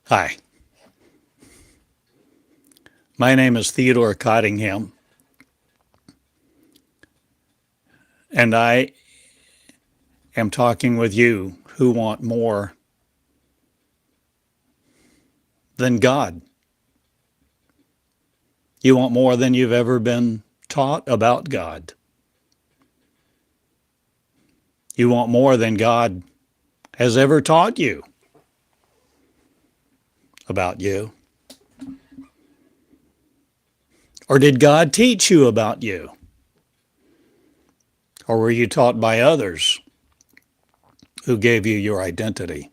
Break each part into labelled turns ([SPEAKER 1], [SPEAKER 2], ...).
[SPEAKER 1] Hi, my name is Theodore Cottingham, and I am talking with you who want more than God. You want more than you've ever been taught about God. You want more than God has ever taught you about you. Or did God teach you about you? Or were you taught by others who gave you your identity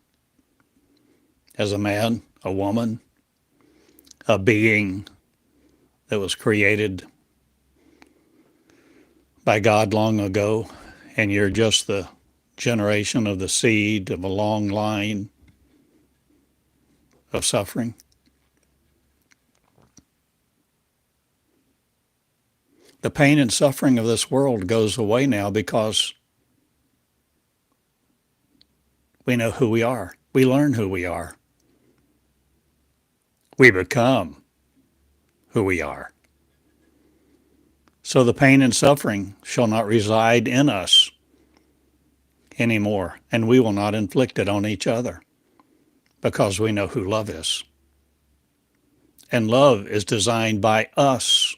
[SPEAKER 1] as a man, a woman, a being that was created by God long ago, and you're just the generation of the seed of a long line of suffering? The pain and suffering of this world goes away now because we know who we are. We learn who we are. We become who we are. So the pain and suffering shall not reside in us anymore, and we will not inflict it on each other because we know who love is. And love is designed by us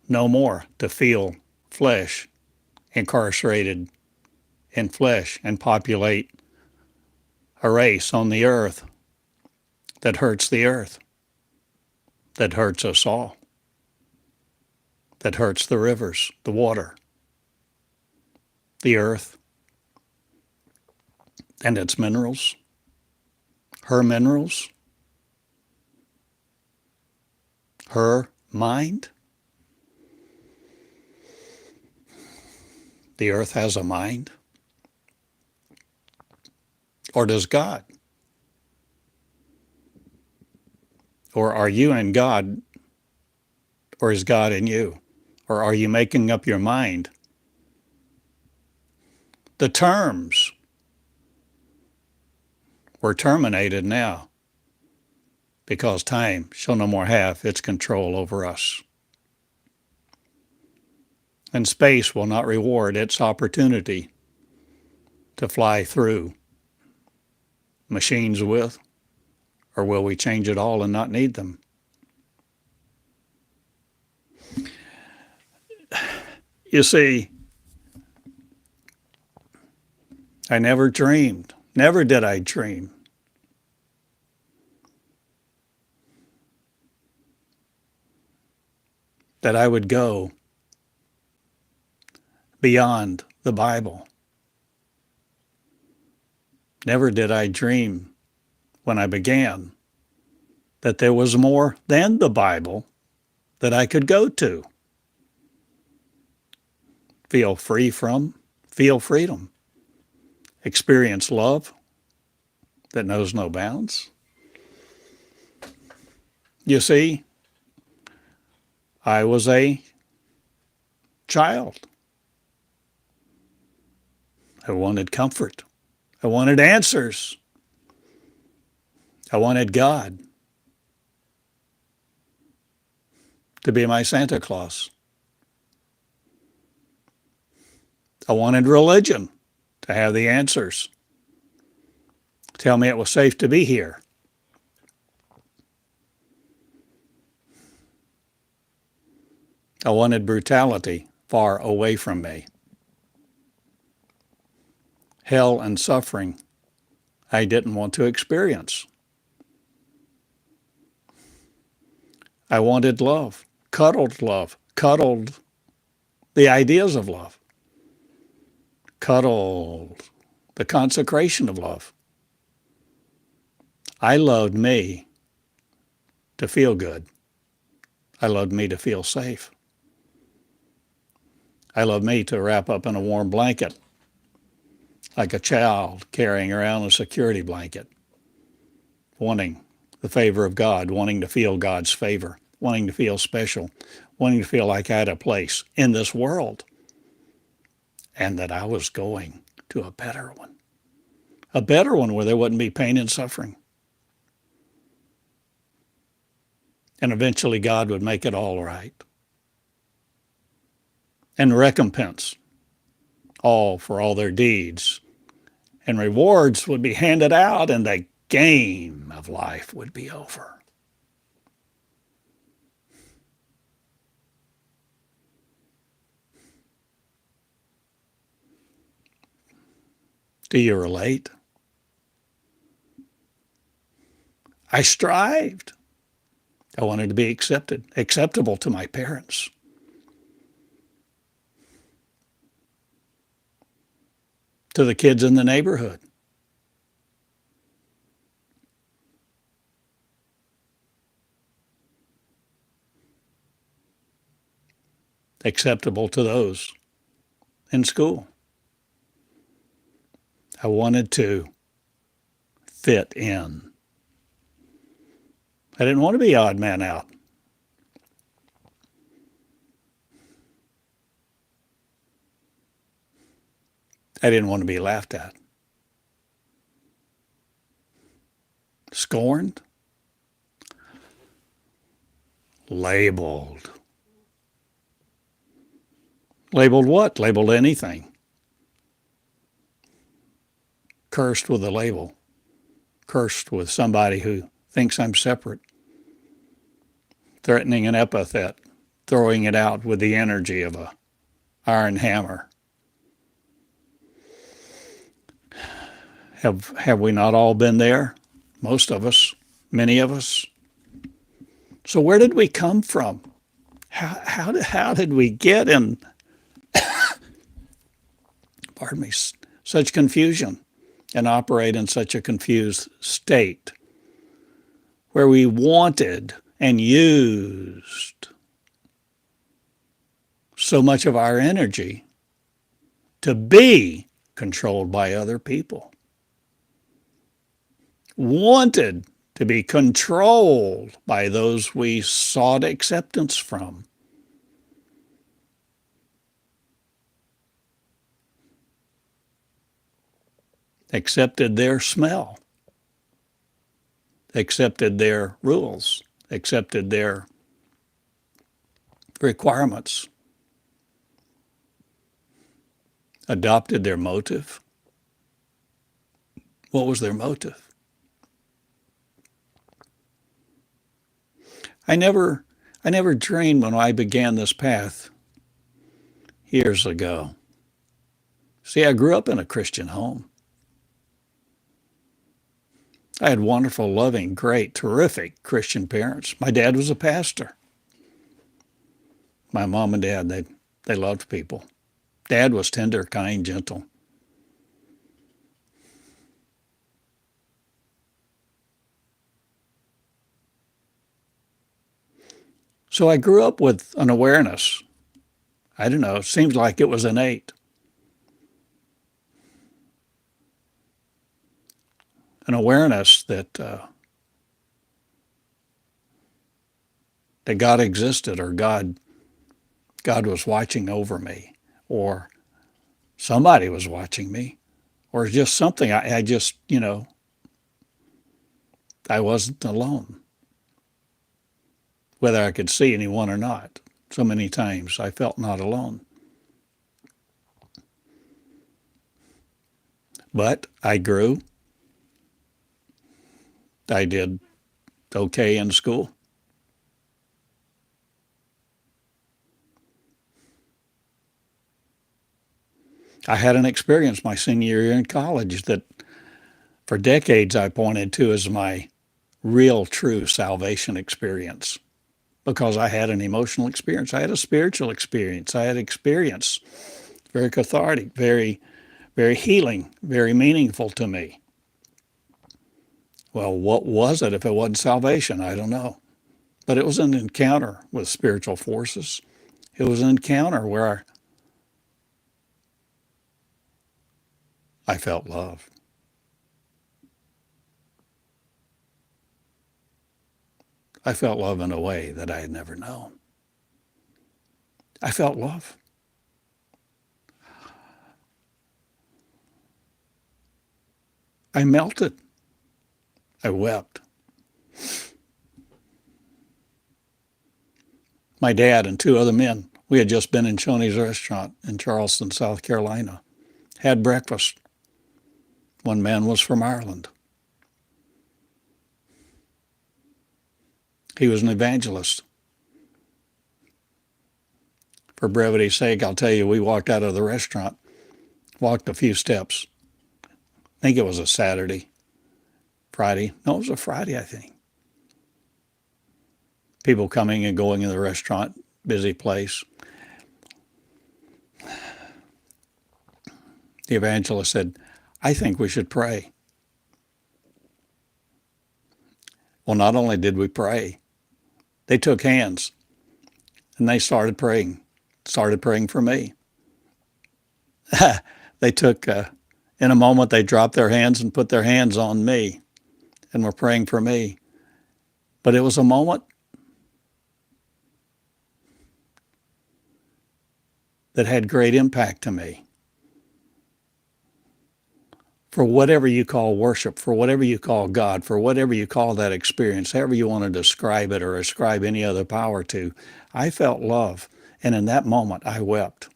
[SPEAKER 1] no more to feel flesh incarcerated in flesh and populate a race on the earth that hurts the earth, that hurts us all, that hurts the rivers, the water, the earth, and its minerals, her minerals, her mind. The earth has a mind. Or does God? Or are you in God? Or is God in you? Or are you making up your mind? The terms were terminated now because time shall no more have its control over us. And space will not reward its opportunity to fly through machines with, or will we change it all and not need them? You see, I never dreamed, never did I dream that I would go beyond the Bible. Never did I dream when I began that there was more than the Bible that I could go to. Feel free from, feel freedom. Experience love that knows no bounds. You see, I was a child. I wanted comfort. I wanted answers. I wanted God to be my Santa Claus. I wanted religion to have the answers. Tell me it was safe to be here. I wanted brutality far away from me. Hell and suffering I didn't want to experience. I wanted love, cuddled the ideas of love, cuddled the consecration of love. I loved me to feel good. I loved me to feel safe. I loved me to wrap up in a warm blanket like a child carrying around a security blanket, wanting the favor of God, wanting to feel God's favor, wanting to feel special, wanting to feel like I had a place in this world and that I was going to a better one where there wouldn't be pain and suffering. And eventually God would make it all right and recompense all for all their deeds. And rewards would be handed out, and the game of life would be over. Do you relate? I strived. I wanted to be accepted, acceptable to my parents. To the kids in the neighborhood. Acceptable to those in school. I wanted to fit in. I didn't want to be odd man out. I didn't want to be laughed at. Scorned. Labeled. Labeled what? Labeled anything. Cursed with a label. Cursed with somebody who thinks I'm separate. Threatening an epithet. Throwing it out with the energy of an iron hammer. Have we not all been there? Most of us, many of us. So where did we come from? How did we get in, pardon me, such confusion and operate in such a confused state where we wanted and used so much of our energy to be controlled by other people? Wanted to be controlled by those we sought acceptance from. Accepted their smell, accepted their rules, accepted their requirements, adopted their motive. What was their motive? I never dreamed when I began this path years ago. See, I grew up in a Christian home. I had wonderful, loving, great, terrific Christian parents. My dad was a pastor. My mom and dad, they loved people. Dad was tender, kind, gentle. So I grew up with an awareness. I don't know, it seems like it was innate. An awareness that God existed, or God was watching over me, or somebody was watching me, or just something. I just, I wasn't alone. Whether I could see anyone or not. So many times I felt not alone. But I grew. I did okay in school. I had an experience my senior year in college that for decades I pointed to as my real, true salvation experience, because I had an emotional experience. I had a spiritual experience. I had experience, very cathartic, very, very healing, very meaningful to me. Well, what was it if it wasn't salvation? I don't know. But it was an encounter with spiritual forces. It was an encounter where I felt love. I felt love in a way that I had never known. I felt love. I melted. I wept. My dad and two other men, we had just been in Shoney's restaurant in Charleston, South Carolina, had breakfast. One man was from Ireland. He was an evangelist. For brevity's sake, I'll tell you, we walked out of the restaurant, walked a few steps. I think it was a Friday. No, it was a Friday, I think. People coming and going in the restaurant, busy place. The evangelist said, I think we should pray. Well, not only did we pray, they took hands and they started praying for me. They took, in a moment, they dropped their hands and put their hands on me and were praying for me. But it was a moment that had great impact to me. For whatever you call worship, for whatever you call God, for whatever you call that experience, however you want to describe it or ascribe any other power to, I felt love. And in that moment, I wept.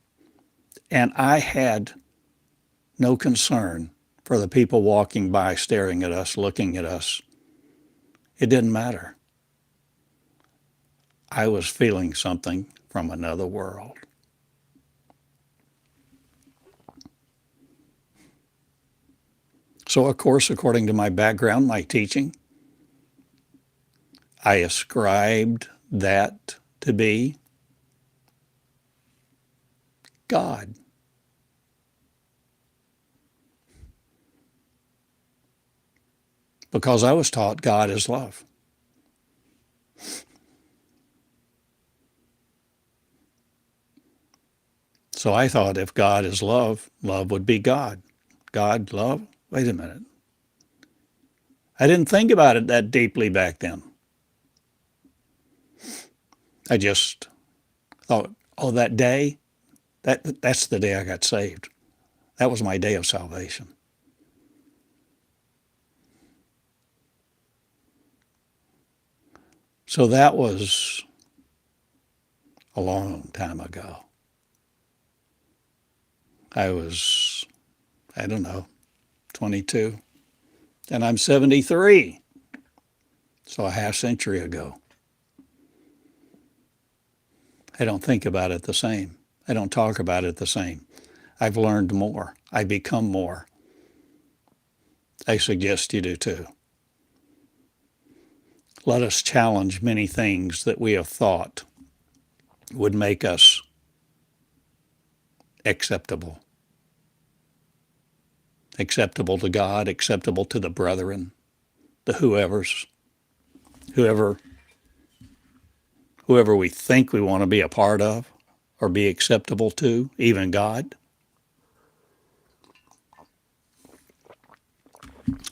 [SPEAKER 1] And I had no concern for the people walking by, staring at us, looking at us. It didn't matter. I was feeling something from another world. So, of course, according to my background, my teaching, I ascribed that to be God. Because I was taught God is love. So I thought if God is love, love would be God. God, love? Wait a minute. I didn't think about it that deeply back then. I just thought, oh, that day, that's the day I got saved. That was my day of salvation. So that was a long time ago. I was, I don't know, 22. And I'm 73. So a half century ago. I don't think about it the same. I don't talk about it the same. I've learned more. I become more. I suggest you do too. Let us challenge many things that we have thought would make us acceptable. Acceptable to God, acceptable to the brethren, the whoever we think we want to be a part of or be acceptable to, even God.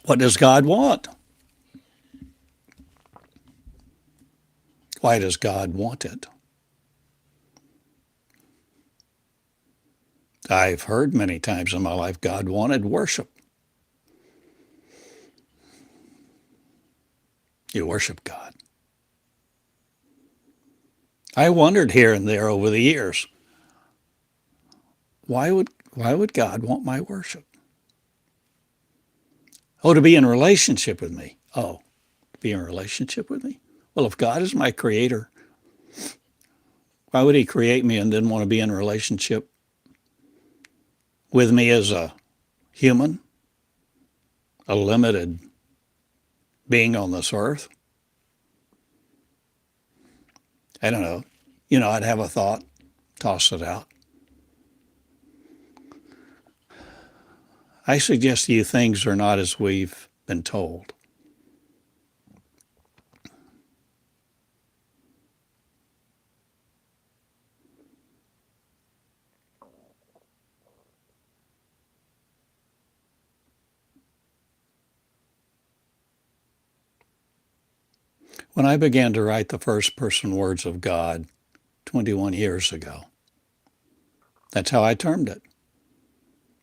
[SPEAKER 1] What does God want? Why does God want it? I've heard many times in my life God wanted worship. You worship God. I wondered here and there over the years, why would God want my worship? Oh, to be in relationship with me. Oh, to be in relationship with me? Well, if God is my creator, why would he create me and then want to be in relationship with me as a human, a limited being on this earth? I don't know. I'd have a thought, toss it out. I suggest to you things are not as we've been told. When I began to write the first person words of God 21 years ago, that's how I termed it,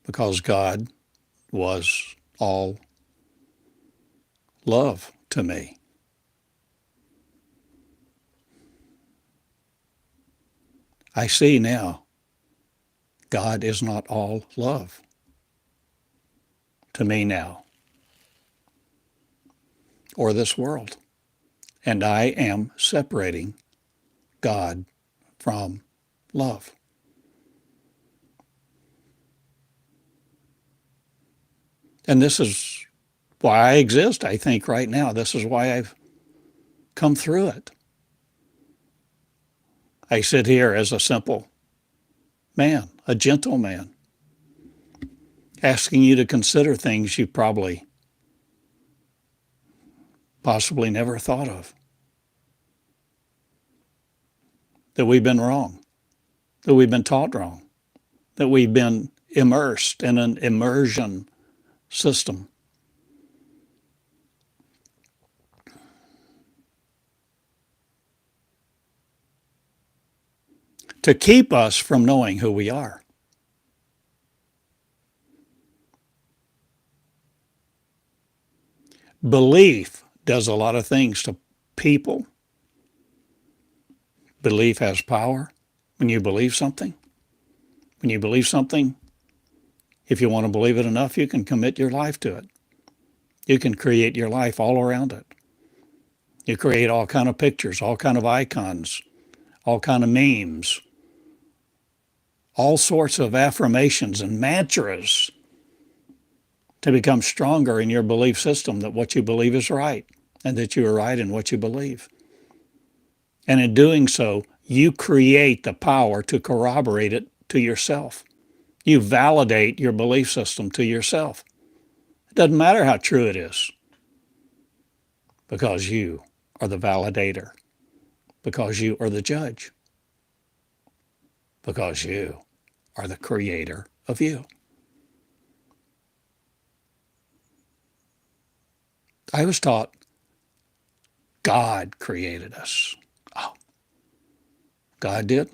[SPEAKER 1] because God was all love to me. I see now God is not all love to me now or this world. And I am separating God from love. And this is why I exist, I think, right now. This is why I've come through it. I sit here as a simple man, a gentle man, asking you to consider things you possibly never thought of. That we've been wrong, that we've been taught wrong, that we've been immersed in an immersion system. To keep us from knowing who we are. Belief does a lot of things to people. Belief has power. When you believe something, if you want to believe it enough, you can commit your life to it. You can create your life all around it. You create all kind of pictures, all kind of icons, all kind of memes, all sorts of affirmations and mantras to become stronger in your belief system that what you believe is right and that you are right in what you believe. And in doing so, you create the power to corroborate it to yourself. You validate your belief system to yourself. It doesn't matter how true it is, because you are the validator, because you are the judge, because you are the creator of you. I was taught God created us. Oh, God did?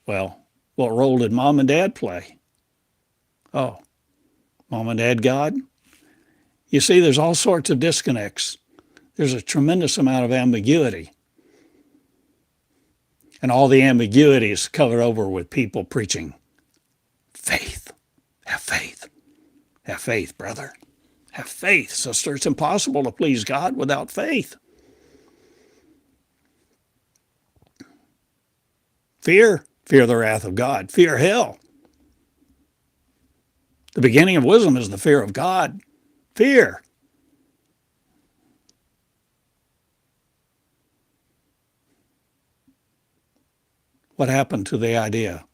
[SPEAKER 1] Well, what role did mom and dad play? Oh, mom and dad God? You see, there's all sorts of disconnects. There's a tremendous amount of ambiguity. And all the ambiguity is covered over with people preaching faith. Have faith. Have faith, brother. Have faith, sister. It's impossible to please God without faith. Fear the wrath of God. Fear hell. The beginning of wisdom is the fear of God. Fear. What happened to the idea?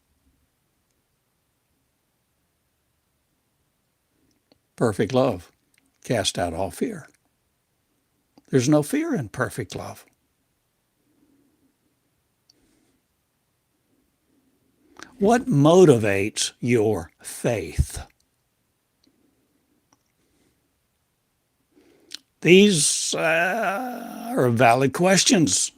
[SPEAKER 1] Perfect love cast out all fear. There's no fear in perfect love. What motivates your faith? These are valid questions.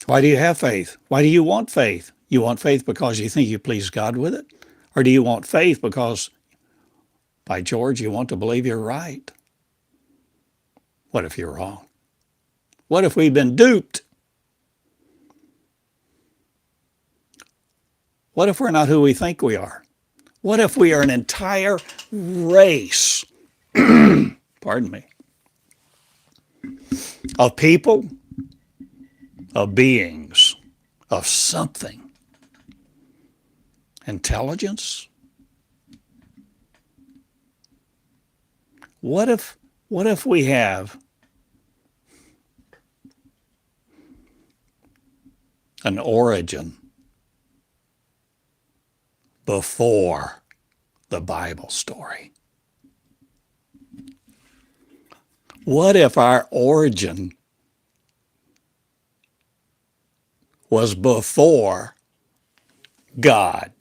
[SPEAKER 1] Why do you have faith? Why do you want faith? You want faith because you think you please God with it? Or do you want faith because, by George, you want to believe you're right? What if you're wrong? What if we've been duped? What if we're not who we think we are? What if we are an entire race, pardon me, of people, of beings, of something, intelligence? What if we have an origin before the Bible story? What if our origin was before God?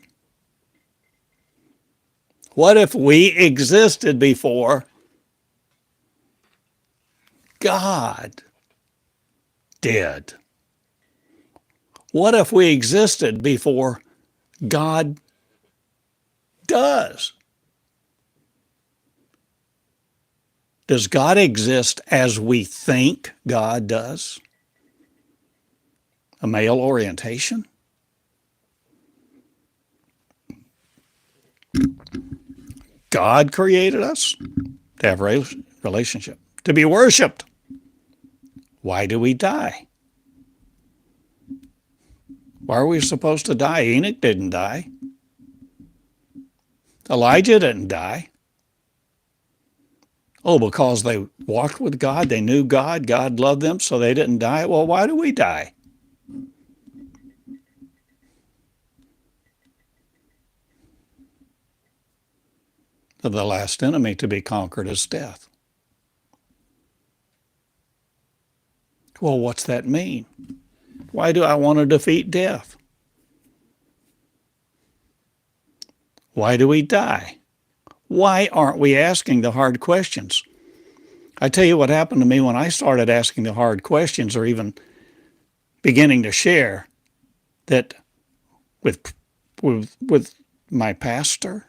[SPEAKER 1] What if we existed before God did? What if we existed before God does? Does God exist as we think God does? a male orientation? God created us to have a relationship, to be worshiped. Why do we die? Why are we supposed to die? Enoch didn't die. Elijah didn't die. Oh, because they walked with God, they knew God, God loved them, so they didn't die. Well, why do we die? The last enemy to be conquered is death. Well, what's that mean? Why do I want to defeat death? Why do we die? Why aren't we asking the hard questions? I tell you what happened to me when I started asking the hard questions, or even beginning to share that with my pastor,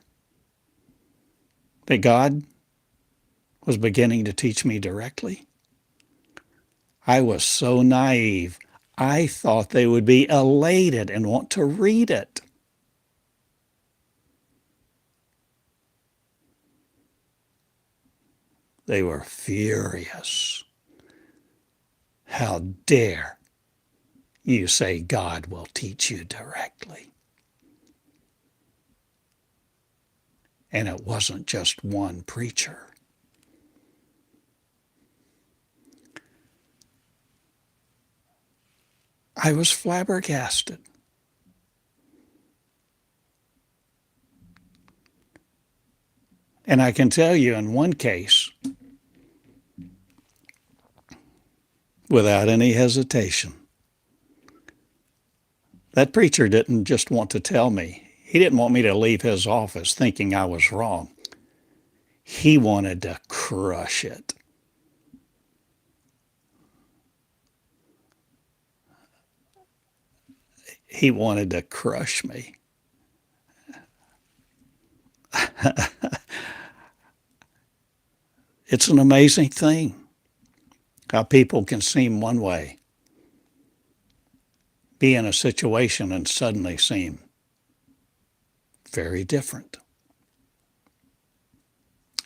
[SPEAKER 1] that God was beginning to teach me directly. I was so naive. I thought they would be elated and want to read it. They were furious. How dare you say God will teach you directly? And it wasn't just one preacher. I was flabbergasted. And I can tell you in one case, without any hesitation, that preacher didn't just want to tell me. He didn't want me to leave his office thinking I was wrong. He wanted to crush it. He wanted to crush me. It's an amazing thing how people can seem one way, be in a situation, and suddenly seem very different.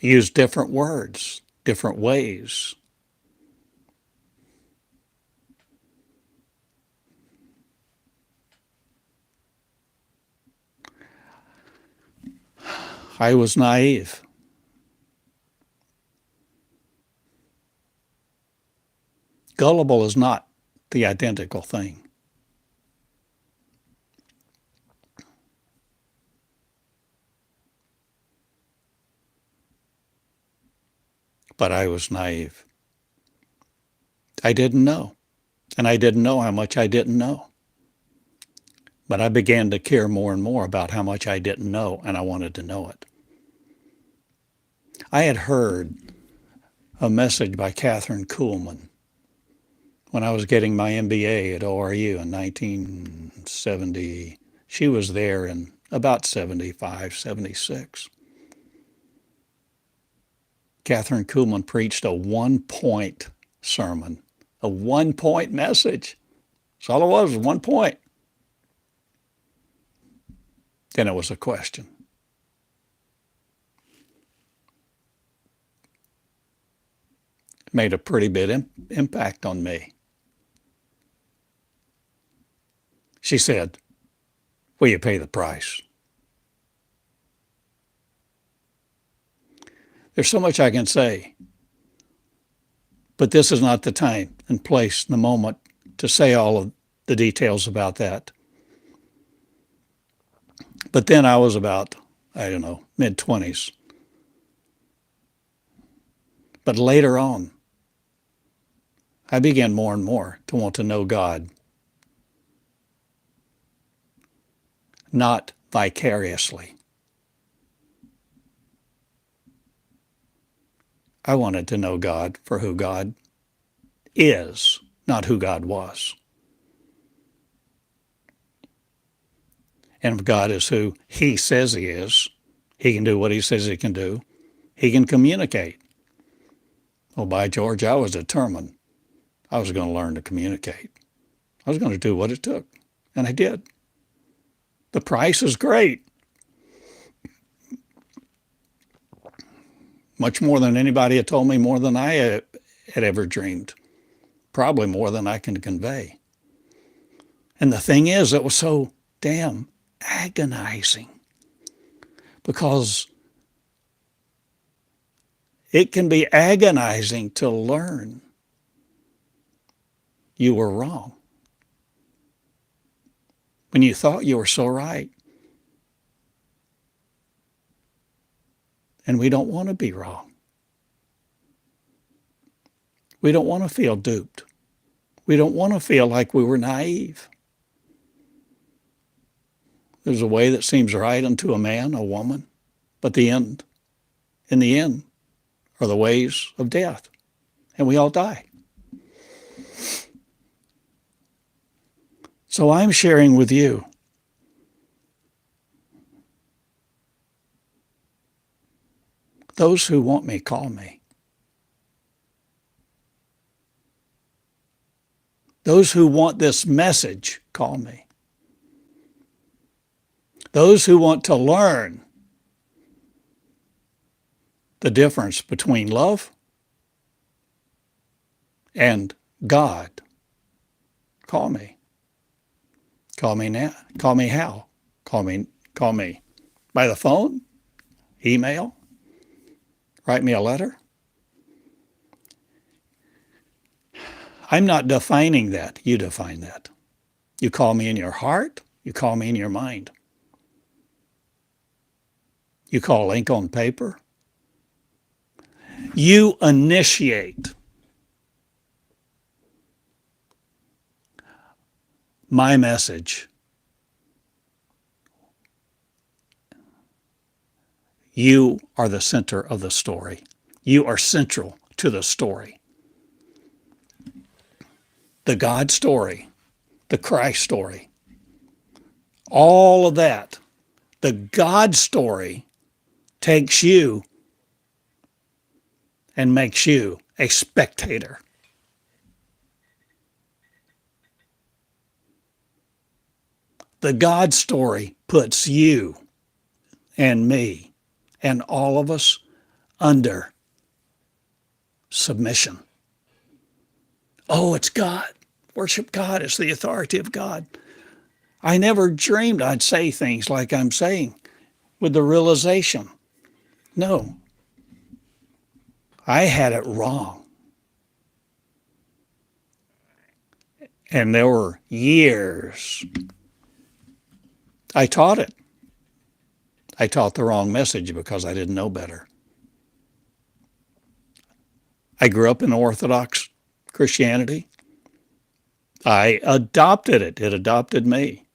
[SPEAKER 1] Use different words, different ways. I was naive. Gullible is not the identical thing. But I was naive. I didn't know. And I didn't know how much I didn't know. But I began to care more and more about how much I didn't know, and I wanted to know it. I had heard a message by Catherine Kuhlman when I was getting my MBA at ORU in 1970. She was there in about 75, 76. Catherine Kuhlman preached a one-point sermon, a one-point message. That's all it was 1 point. Then it was a question. It made a pretty big impact on me. She said, "Will you pay the price?" There's so much I can say, but this is not the time and place and the moment to say all of the details about that. But then I was about, mid-20s. But later on, I began more and more to want to know God, not vicariously. I wanted to know God for who God is, not who God was. And if God is who He says He is, He can do what He says He can do. He can communicate. Well, by George, I was determined I was going to learn to communicate. I was going to do what it took, and I did. The price is great. Much more than anybody had told me, more than I had ever dreamed. Probably more than I can convey. And the thing is, it was so damn agonizing, because it can be agonizing to learn you were wrong when you thought you were so right. And we don't want to be wrong. We don't want to feel duped. We don't want to feel like we were naive. There's a way that seems right unto a man, a woman, but in the end, are the ways of death. And we all die. So I'm sharing with you those who want me, call me. Those who want this message, call me. Those who want to learn the difference between love and God, call me. Call me now. Call me how? Call me by the phone, email, write me a letter. I'm not defining that. You define that. You call me in your heart. You call me in your mind. You call ink on paper. You initiate my message. You are the center of the story. You are central to the story. The God story, the Christ story, all of that. The God story takes you and makes you a spectator. The God story puts you and me and all of us under submission. Oh, it's God. Worship God. It's the authority of God. I never dreamed I'd say things like I'm saying with the realization. No, I had it wrong. And there were years I taught it. I taught the wrong message because I didn't know better. I grew up in Orthodox Christianity. I adopted it. It adopted me.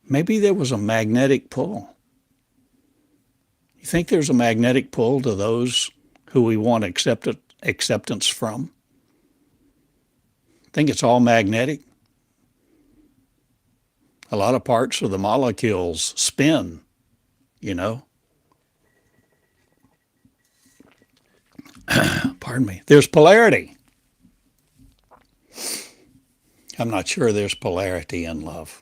[SPEAKER 1] Maybe there was a magnetic pull. You think there's a magnetic pull to those who we want acceptance from? Think it's all magnetic? A lot of parts of the molecules spin, you know. Pardon me. There's polarity. I'm not sure there's polarity in love.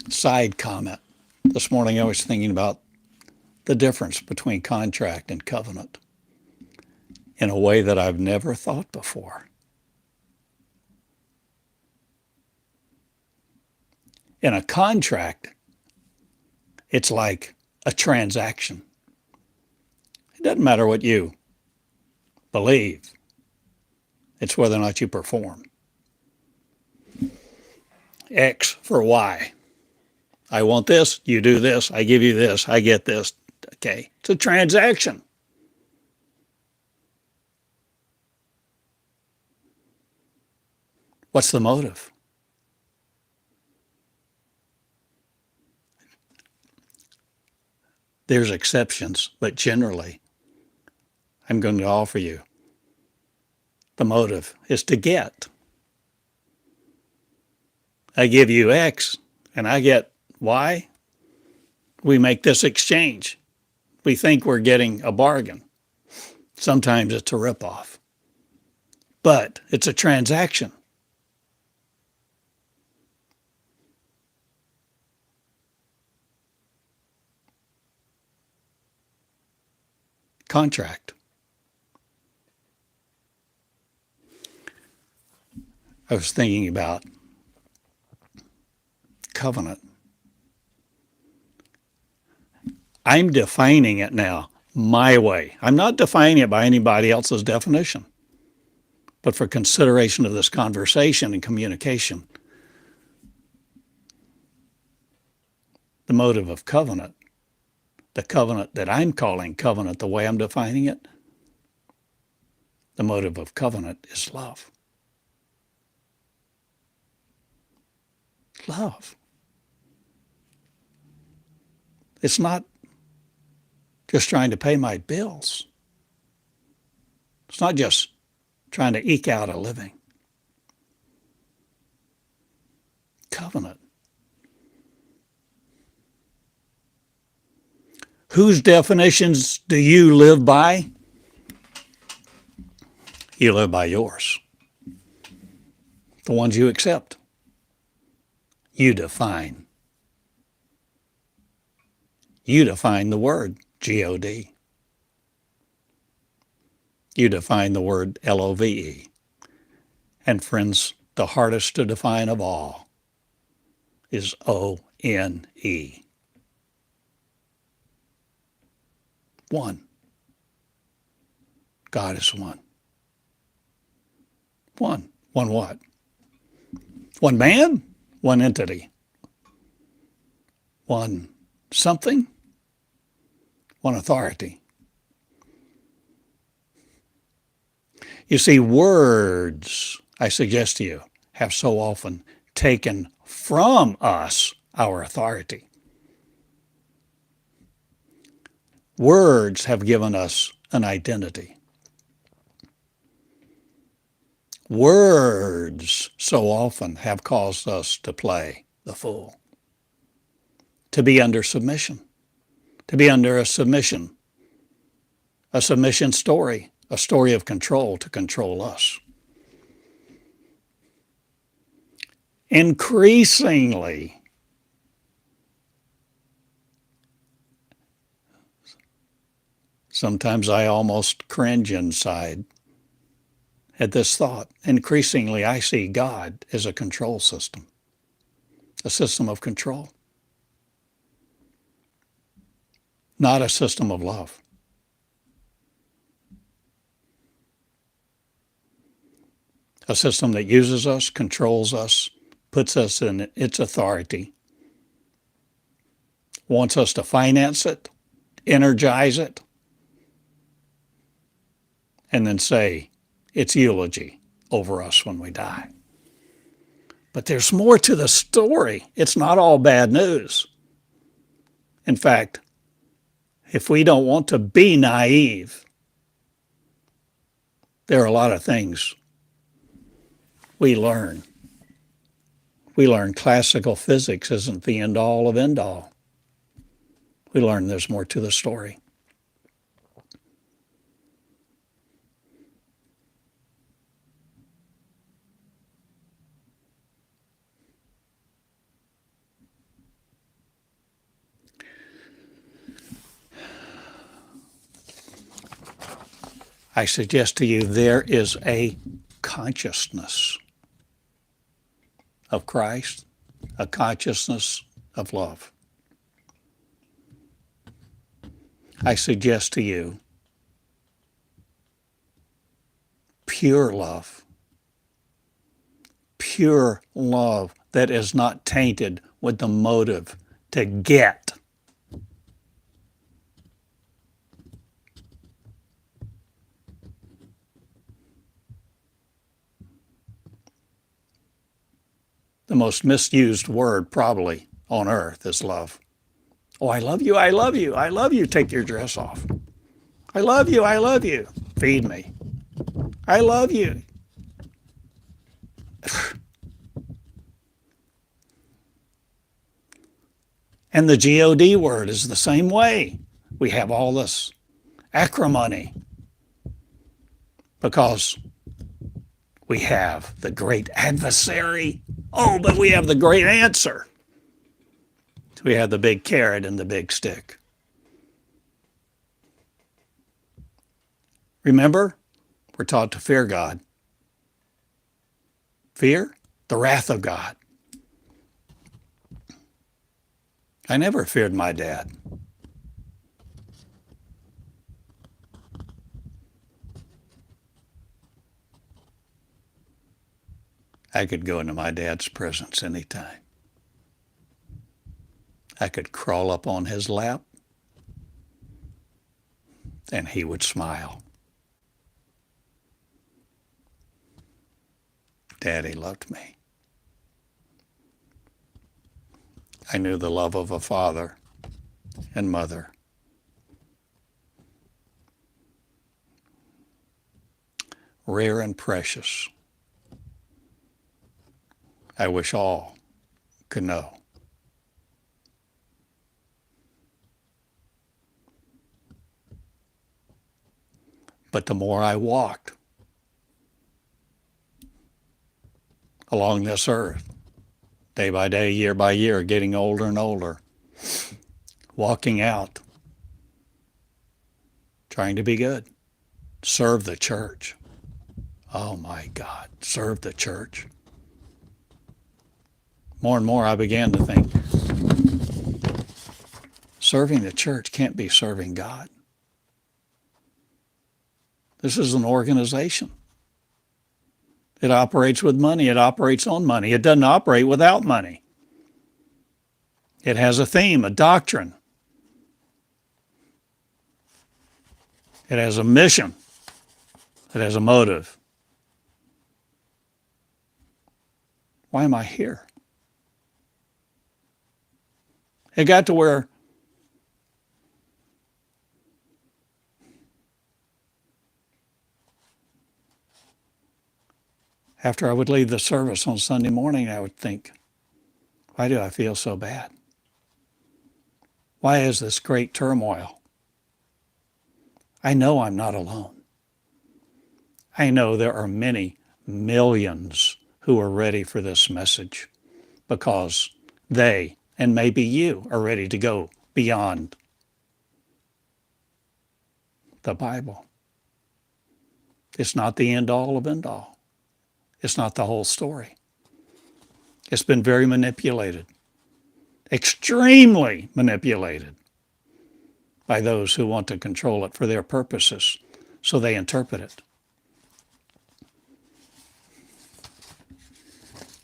[SPEAKER 1] Side comment. This morning I was thinking about the difference between contract and covenant in a way that I've never thought before. In a contract, it's like a transaction. It doesn't matter what you believe. It's whether or not you perform. X for Y. I want this, you do this, I give you this, I get this. Okay, it's a transaction. What's the motive? There's exceptions, but generally, I'm going to offer you the motive is to get. I give you X and I get Why? We make this exchange. We think we're getting a bargain. Sometimes it's a ripoff. But it's a transaction. Contract. I was thinking about covenant. I'm defining it now my way. I'm not defining it by anybody else's definition. But for consideration of this conversation and communication, the motive of covenant, the covenant that I'm calling covenant, the way I'm defining it, the motive of covenant is love. Love. It's not just trying to pay my bills. It's not just trying to eke out a living. Covenant. Whose definitions do you live by? You live by yours. The ones you accept. You define. You define the word G-O-D. You define the word L-O-V-E. And friends, the hardest to define of all is O-N-E. One. God is one. One. One what? One man? One entity. One something? One authority. You see, words, I suggest to you, have so often taken from us our authority. Words have given us an identity. Words so often have caused us to play the fool, to be under submission, to be under a submission story, a story of control to control us. Increasingly, sometimes I almost cringe inside at this thought. Increasingly, I see God as a control system, a system of control, not a system of love. A system that uses us, controls us, puts us in its authority, wants us to finance it, energize it, and then say its eulogy over us when we die. But there's more to the story. It's not all bad news. In fact, if we don't want to be naive, there are a lot of things we learn. We learn classical physics isn't the end-all of end-all. We learn there's more to the story. I suggest to you there is a consciousness of Christ, a consciousness of love. I suggest to you pure love that is not tainted with the motive to get. The most misused word probably on earth is love. Oh, I love you, I love you, I love you. Take your dress off. I love you, I love you. Feed me. I love you. And the God word is the same way. We have all this acrimony because we have the great adversary. Oh, but we have the great answer. We have the big carrot and the big stick. Remember, we're taught to fear God. Fear the wrath of God. I never feared my dad. I could go into my dad's presence anytime. I could crawl up on his lap and he would smile. Daddy loved me. I knew the love of a father and mother. Rare and precious. I wish all could know. But the more I walked along this earth, day by day, year by year, getting older and older, walking out, trying to be good, serve the church. Oh my God, serve the church. More and more I began to think, serving the church can't be serving God. This is an organization. It operates with money. It operates on money. It doesn't operate without money. It has a theme, a doctrine. It has a mission. It has a motive. Why am I here? It got to where after I would leave the service on Sunday morning, I would think, why do I feel so bad? Why is this great turmoil? I know I'm not alone. I know there are many millions who are ready for this message because they, and maybe you, are ready to go beyond the Bible. It's not the end all of end all. It's not the whole story. It's been very manipulated, extremely manipulated by those who want to control it for their purposes, so they interpret it.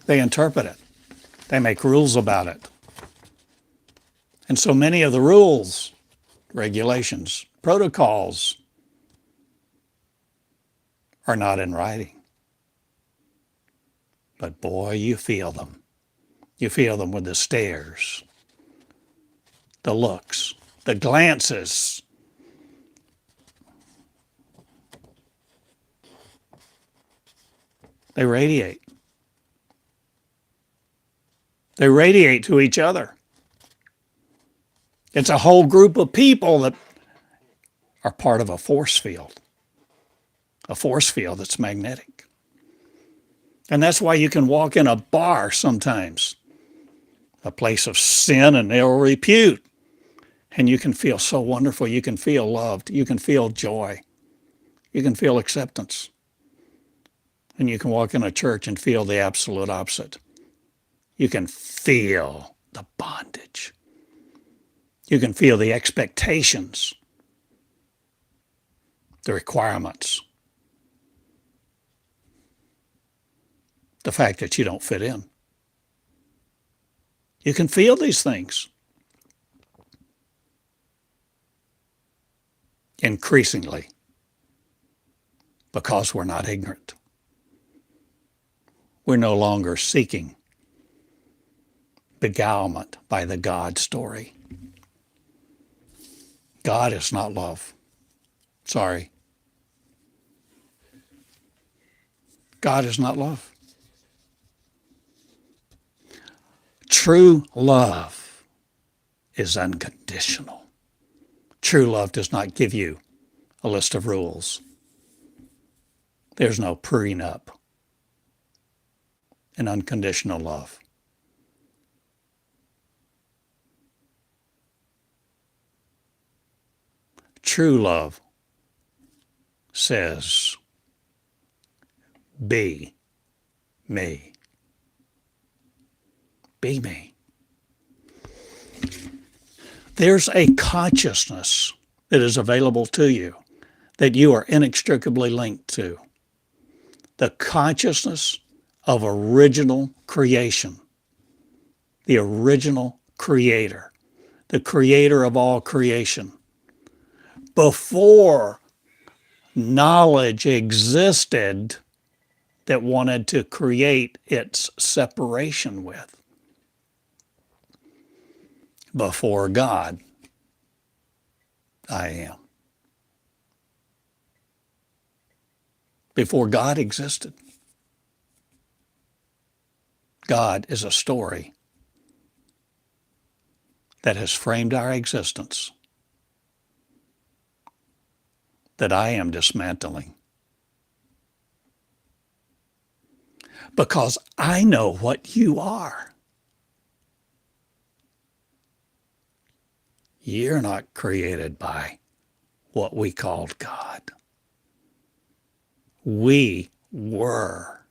[SPEAKER 1] They interpret it. They make rules about it. And so many of the rules, regulations, protocols are not in writing. But boy, you feel them. You feel them with the stares, the looks, the glances. They radiate. They radiate to each other. It's a whole group of people that are part of a force field that's magnetic. And that's why you can walk in a bar sometimes, a place of sin and ill repute, and you can feel so wonderful. You can feel loved. You can feel joy. You can feel acceptance. And you can walk in a church and feel the absolute opposite. You can feel the bondage. You can feel the expectations, the requirements, the fact that you don't fit in. You can feel these things. Increasingly, because we're not ignorant. We're no longer seeking beguilement by the God story. God is not love. Sorry. God is not love. True love is unconditional. True love does not give you a list of rules. There's no prenup in unconditional love. True love says, be me. Be me. There's a consciousness that is available to you that you are inextricably linked to. The consciousness of original creation. The original creator. The creator of all creation. Before knowledge existed that wanted to create its separation with. Before God, I am. Before God existed. God is a story that has framed our existence that I am dismantling. Because I know what you are. You're not created by what we called God. We were.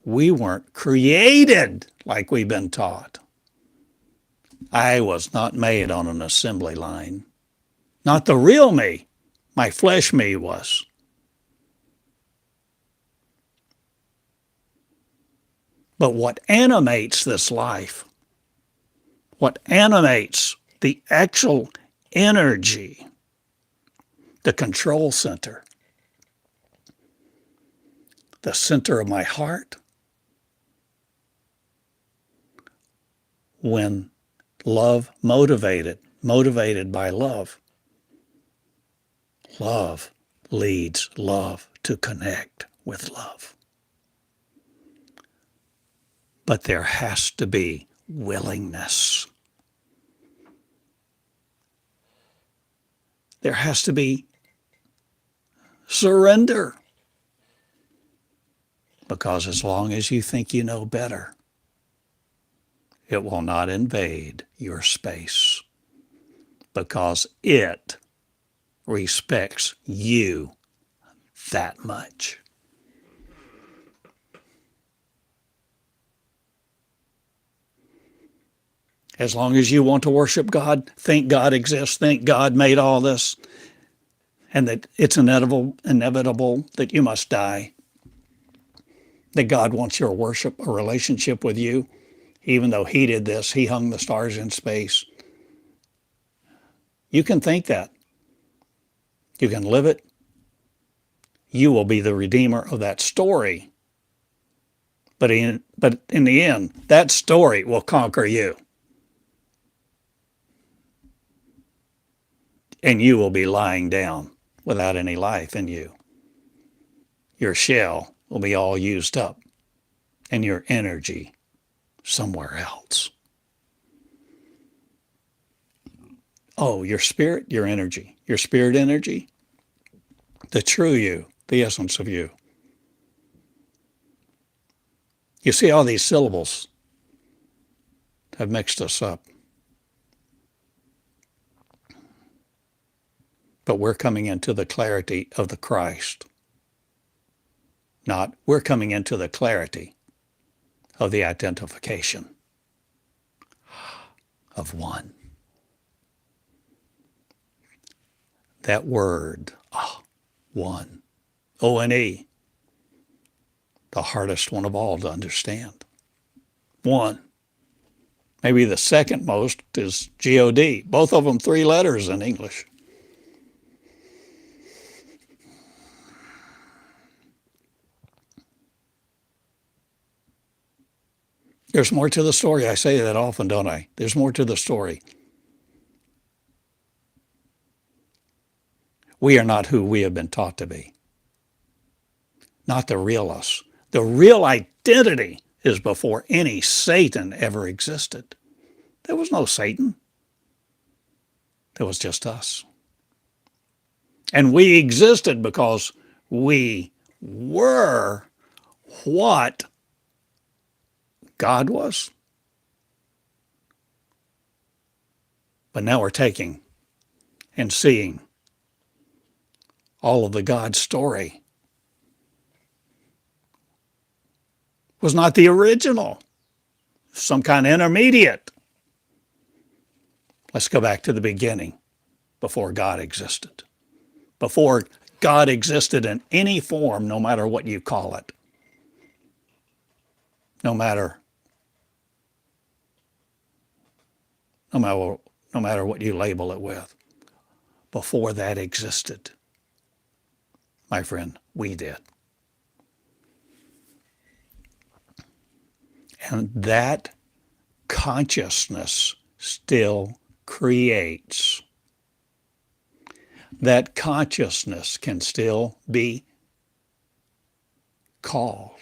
[SPEAKER 1] We weren't created like we've been taught. I was not made on an assembly line. Not the real me. My flesh me was. But what animates this life, what animates the actual energy, the control center, the center of my heart, when love motivated by love, love leads love to connect with love. But there has to be willingness. There has to be surrender. Because as long as you think you know better, it will not invade your space. Because it respects you that much. As long as you want to worship God, think God exists, think God made all this, and that it's inevitable that you must die, that God wants your worship, a relationship with you, even though he did this, he hung the stars in space. You can think that. You can live it. You will be the redeemer of that story. But in the end, that story will conquer you. And you will be lying down without any life in you. Your shell will be all used up and your energy somewhere else. Oh, your spirit, your energy, your spirit energy, the true you, the essence of you. You see, all these syllables have mixed us up. But we're coming into the clarity of the Christ. Not, we're coming into the clarity of the identification of one. That word, one, O-N-E, the hardest one of all to understand. One. Maybe the second most is G-O-D. Both of them 3 letters in English. There's more to the story. I say that often, don't I? There's more to the story. We are not who we have been taught to be. Not the real us. The real identity is before any Satan ever existed. There was no Satan. There was just us. And we existed because we were what God was. But now we're taking and seeing all of the God story was not the original, some kind of intermediate. Let's go back to the beginning, before God existed. Before God existed in any form, no matter what you call it. No matter what you label it with. Before that existed, my friend, we did. And that consciousness still creates. That consciousness can still be called.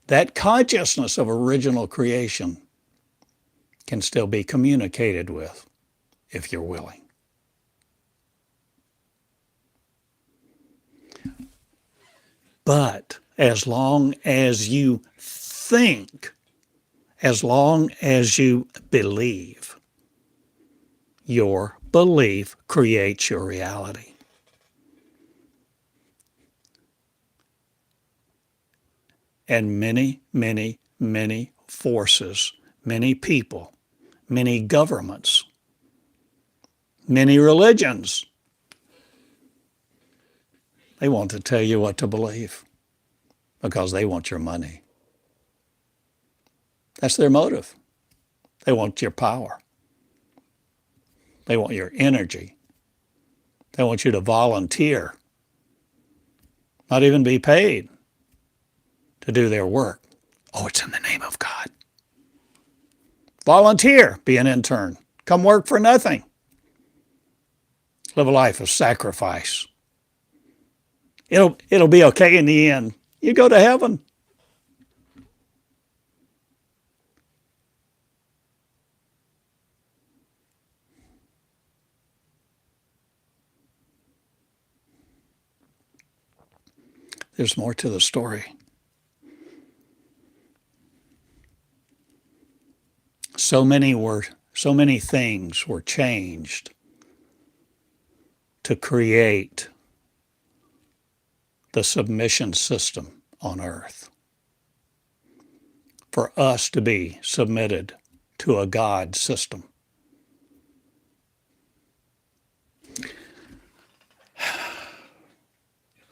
[SPEAKER 1] That consciousness of original creation can still be communicated with if you're willing. But as long as you think, as long as you believe, your belief creates your reality. And many, many, many forces, many people, many governments, many religions, they want to tell you what to believe because they want your money. That's their motive. They want your power. They want your energy. They want you to volunteer, not even be paid to do their work. Oh, it's in the name of God. Volunteer, be an intern. Come work for nothing. Live a life of sacrifice. It'll be okay in the end. You go to heaven. There's more to the story. So many things were changed to create the submission system on earth. For us to be submitted to a God system.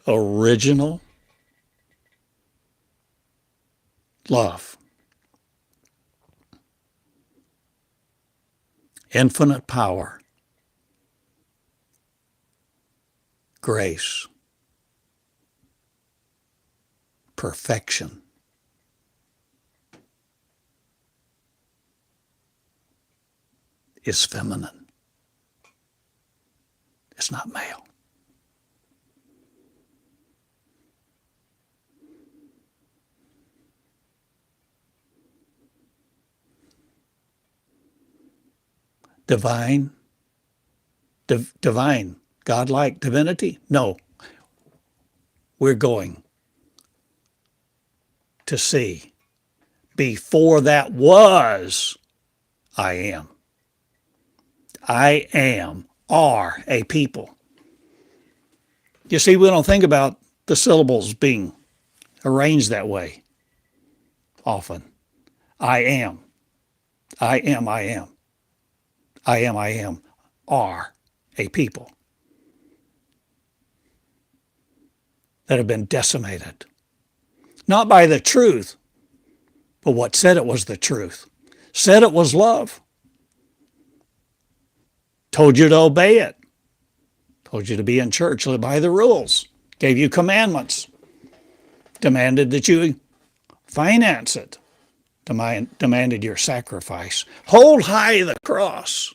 [SPEAKER 1] Original love. Infinite power. Grace. Perfection. Is feminine. It's not male. Divine, godlike divinity? No. We're going to see. Before that was, I am. I am, are a people. You see, we don't think about the syllables being arranged that way often. I am. I am, I am. I am, are a people that have been decimated. Not by the truth, but what said it was the truth. Said it was love. Told you to obey it. Told you to be in church, live by the rules. Gave you commandments. Demanded that you finance it. Demanded your sacrifice. Hold high the cross.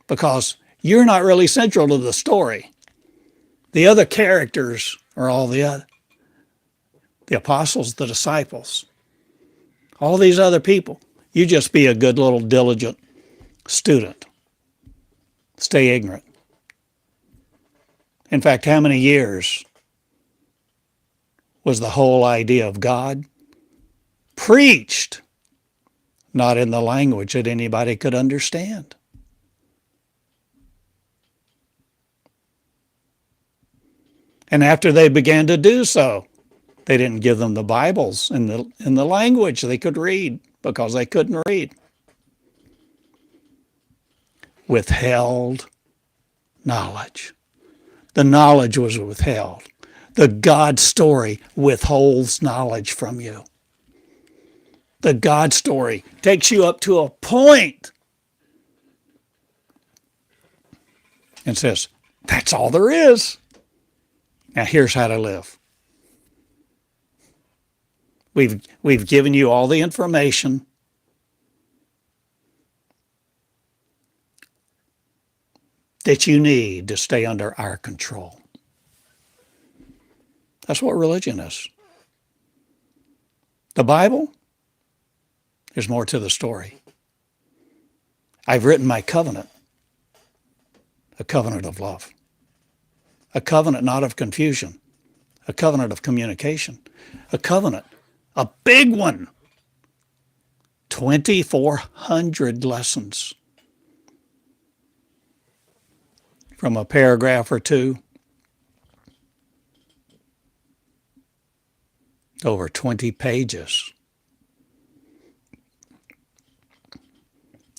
[SPEAKER 1] Because you're not really central to the story. The other characters are all the apostles, the disciples. All these other people. You just be a good little diligent student. Stay ignorant. In fact, how many years was the whole idea of God preached, not in the language that anybody could understand? And after they began to do so, they didn't give them the Bibles in the language they could read because they couldn't read. Withheld knowledge. The knowledge was withheld. The God story withholds knowledge from you. The God story takes you up to a point and says, that's all there is. Now here's how to live. We've given you all the information. That you need to stay under our control. That's what religion is. The Bible, there's more to the story. I've written my covenant, a covenant of love, a covenant not of confusion, a covenant of communication, a covenant, a big one, 2,400 lessons from a paragraph or two, over 20 pages.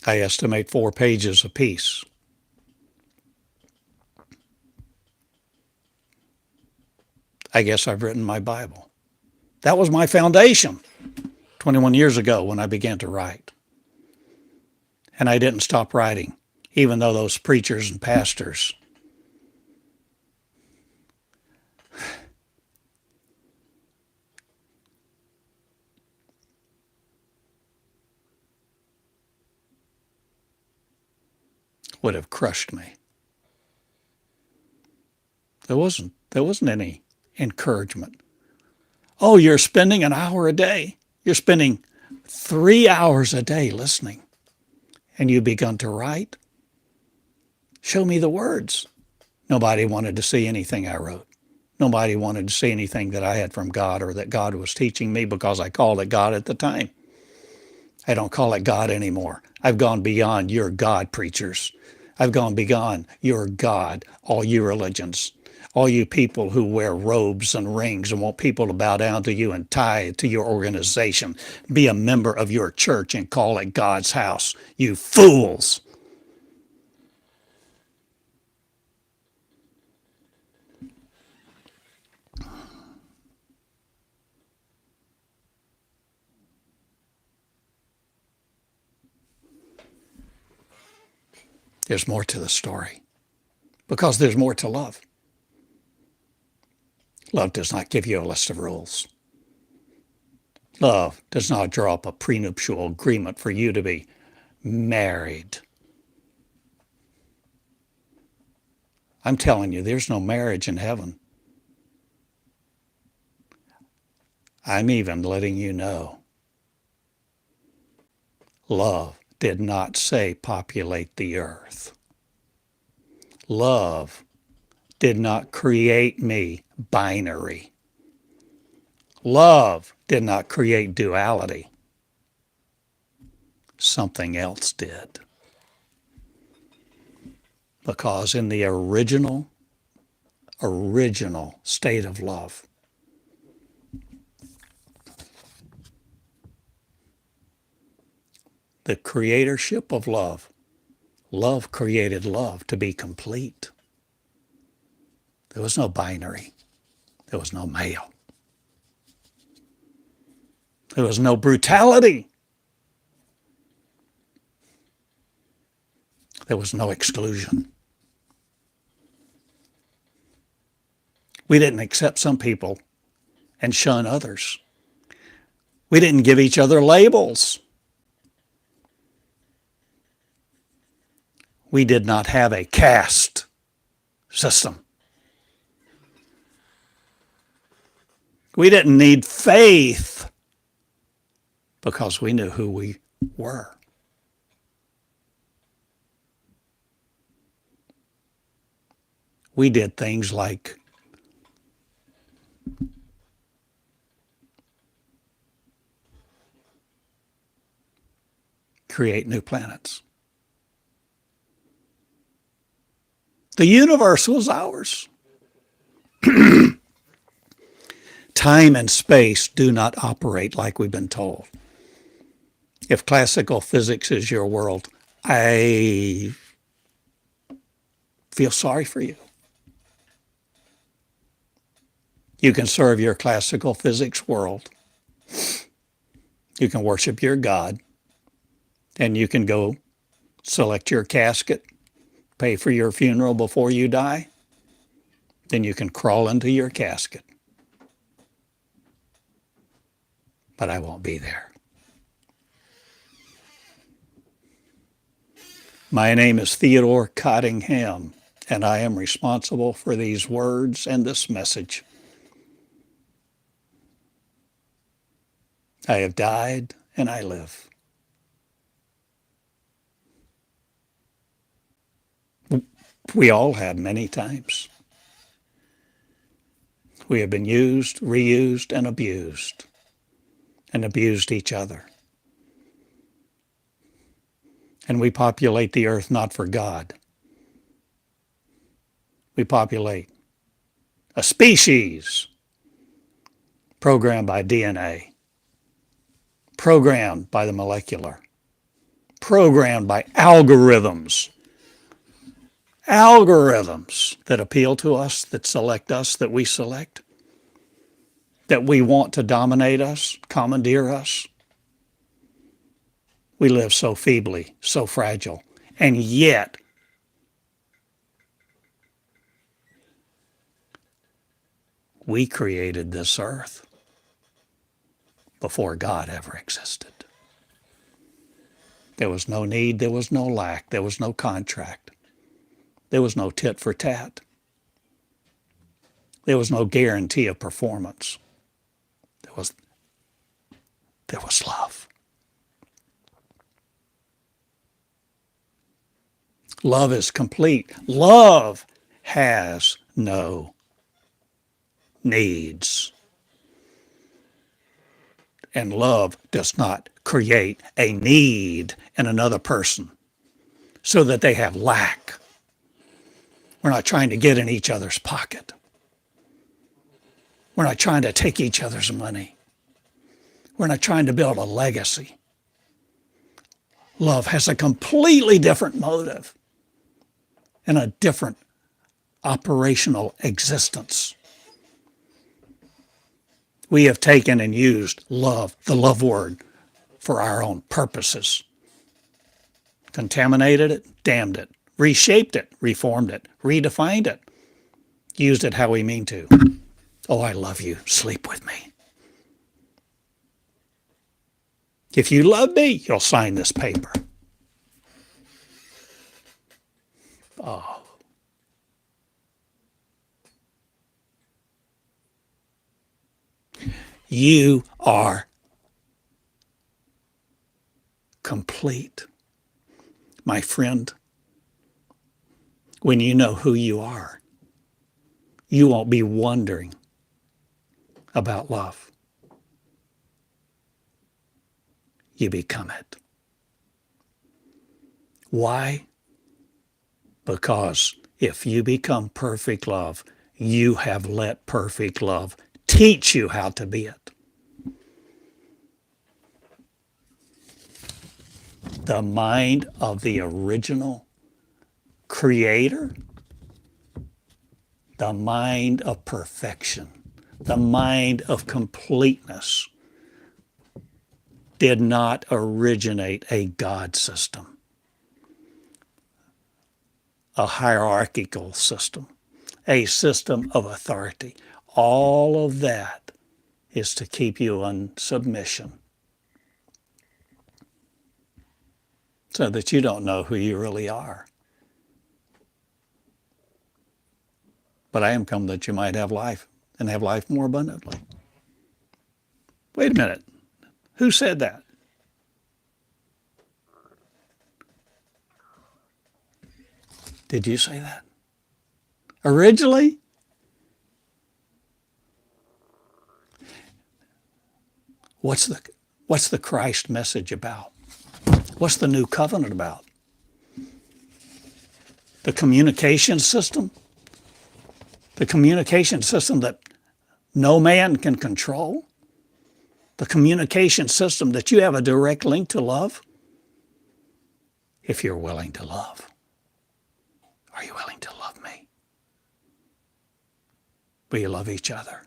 [SPEAKER 1] I estimate 4 pages apiece. I guess I've written my Bible. That was my foundation 21 years ago when I began to write. And I didn't stop writing, even though those preachers and pastors would have crushed me. There wasn't any encouragement. Oh, you're spending an hour a day. You're spending 3 hours a day listening. And you've begun to write. Show me the words. Nobody wanted to see anything I wrote. Nobody wanted to see anything that I had from God or that God was teaching me because I called it God at the time. I don't call it God anymore. I've gone beyond your God, preachers. I've gone beyond your God, all you religions, all you people who wear robes and rings and want people to bow down to you and tie to your organization. Be a member of your church and call it God's house. You fools. There's more to the story because there's more to love. Love does not give you a list of rules. Love does not draw up a prenuptial agreement for you to be married. I'm telling you, there's no marriage in heaven. I'm even letting you know. Love did not say populate the earth. Love did not create me binary. Love did not create duality. Something else did. Because in the original state of love, the creatorship of love, love created love to be complete. There was no binary. There was no male. There was no brutality. There was no exclusion. We didn't accept some people and shun others. We didn't give each other labels. We did not have a caste system. We didn't need faith because we knew who we were. We did things like create new planets. The universe was ours. Time and space do not operate like we've been told. If classical physics is your world, I feel sorry for you. You can serve your classical physics world. You can worship your God, and you can go select your casket, pay for your funeral before you die. Then you can crawl into your casket. But I won't be there. My name is Theodore Cottingham, and I am responsible for these words and this message. I have died and I live. We all have many times. We have been used, reused, and abused each other. And we populate the earth not for God. We populate a species programmed by DNA, programmed by the molecular, programmed by algorithms that appeal to us, that select us, that we select, that we want to dominate us, commandeer us. We live so feebly, so fragile, and yet we created this earth before God ever existed. There was no need, there was no lack, there was no contract. There was no tit for tat. There was no guarantee of performance. There was love. Love is complete. Love has no needs. And love does not create a need in another person so that they have lack. We're not trying to get in each other's pocket. We're not trying to take each other's money. We're not trying to build a legacy. Love has a completely different motive and a different operational existence. We have taken and used love, the love word, for our own purposes. Contaminated it, damned it, reshaped it, reformed it, redefined it, used it how we mean to. Oh, I love you. Sleep with me. If you love me, you'll sign this paper. Oh. You are complete. My friend, when you know who you are, you won't be wondering about love. You become it. Why? Because if you become perfect love, you have let perfect love teach you how to be it. The mind of the original creator, the mind of perfection, the mind of completeness did not originate a God system, a hierarchical system, a system of authority. All of that is to keep you in submission so that you don't know who you really are. But I am come that you might have life and have life more abundantly. Wait a minute. Who said that? Did you say that? Originally? What's the Christ message about? What's the new covenant about? The communication system? The communication system that no man can control? The communication system that you have a direct link to love? If you're willing to love. Are you willing to love me? Will you love each other?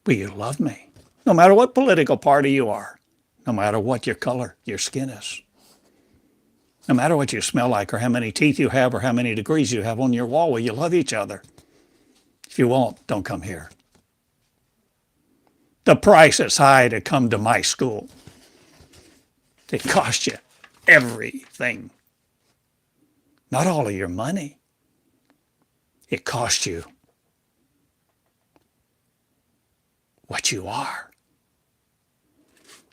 [SPEAKER 1] Will you love me? No matter what political party you are, no matter what your color, your skin is, no matter what you smell like or how many teeth you have or how many degrees you have on your wall, will you love each other? If you won't, don't come here. The price is high to come to my school. It costs you everything. Not all of your money. It costs you what you are.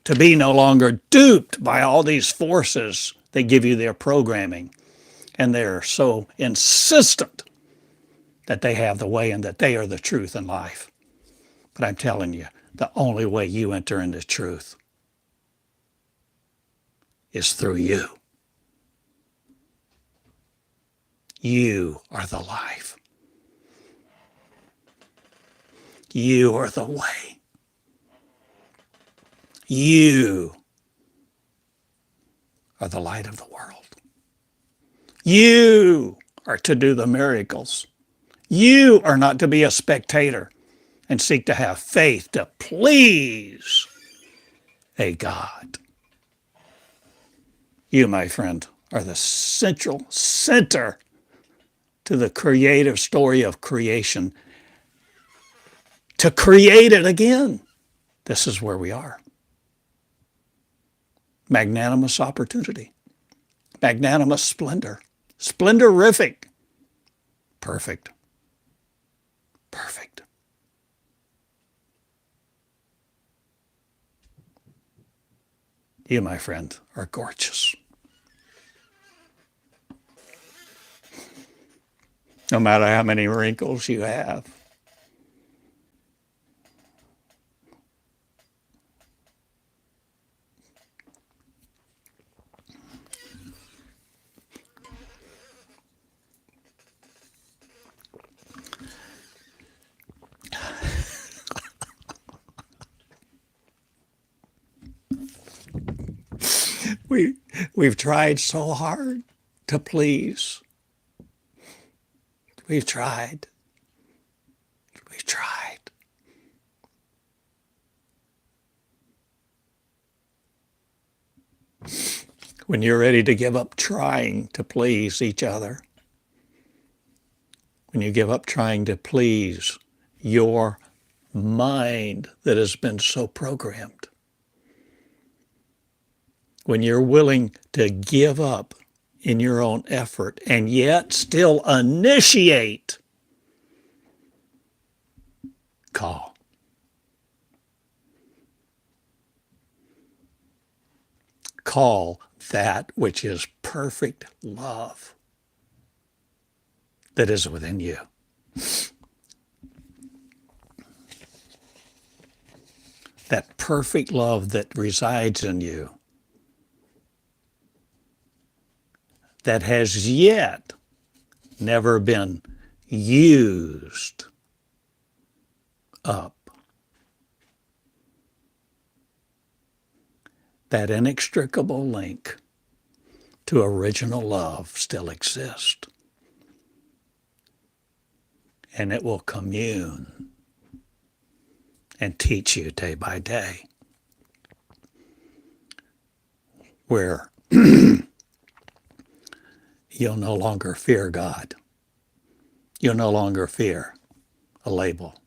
[SPEAKER 1] To be no longer duped by all these forces that give you their programming. And they're so insistent that they have the way and that they are the truth in life. But I'm telling you, the only way you enter into truth is through you. You are the life. You are the way. You are the light of the world. You are to do the miracles. You are not to be a spectator and seek to have faith to please a God. You, my friend, are the central center to the creative story of creation. To create it again. This is where we are. Magnanimous opportunity. Magnanimous splendor. Splendorific. Perfect. Perfect. You, my friend, are gorgeous. No matter how many wrinkles you have. We've tried so hard to please. We've tried. We've tried. When you're ready to give up trying to please each other, when you give up trying to please your mind that has been so programmed, when you're willing to give up in your own effort and yet still initiate, call. Call that which is perfect love that is within you. That perfect love that resides in you, that has yet never been used up. That inextricable link to original love still exists. And it will commune and teach you day by day where you'll no longer fear God. You'll no longer fear a label.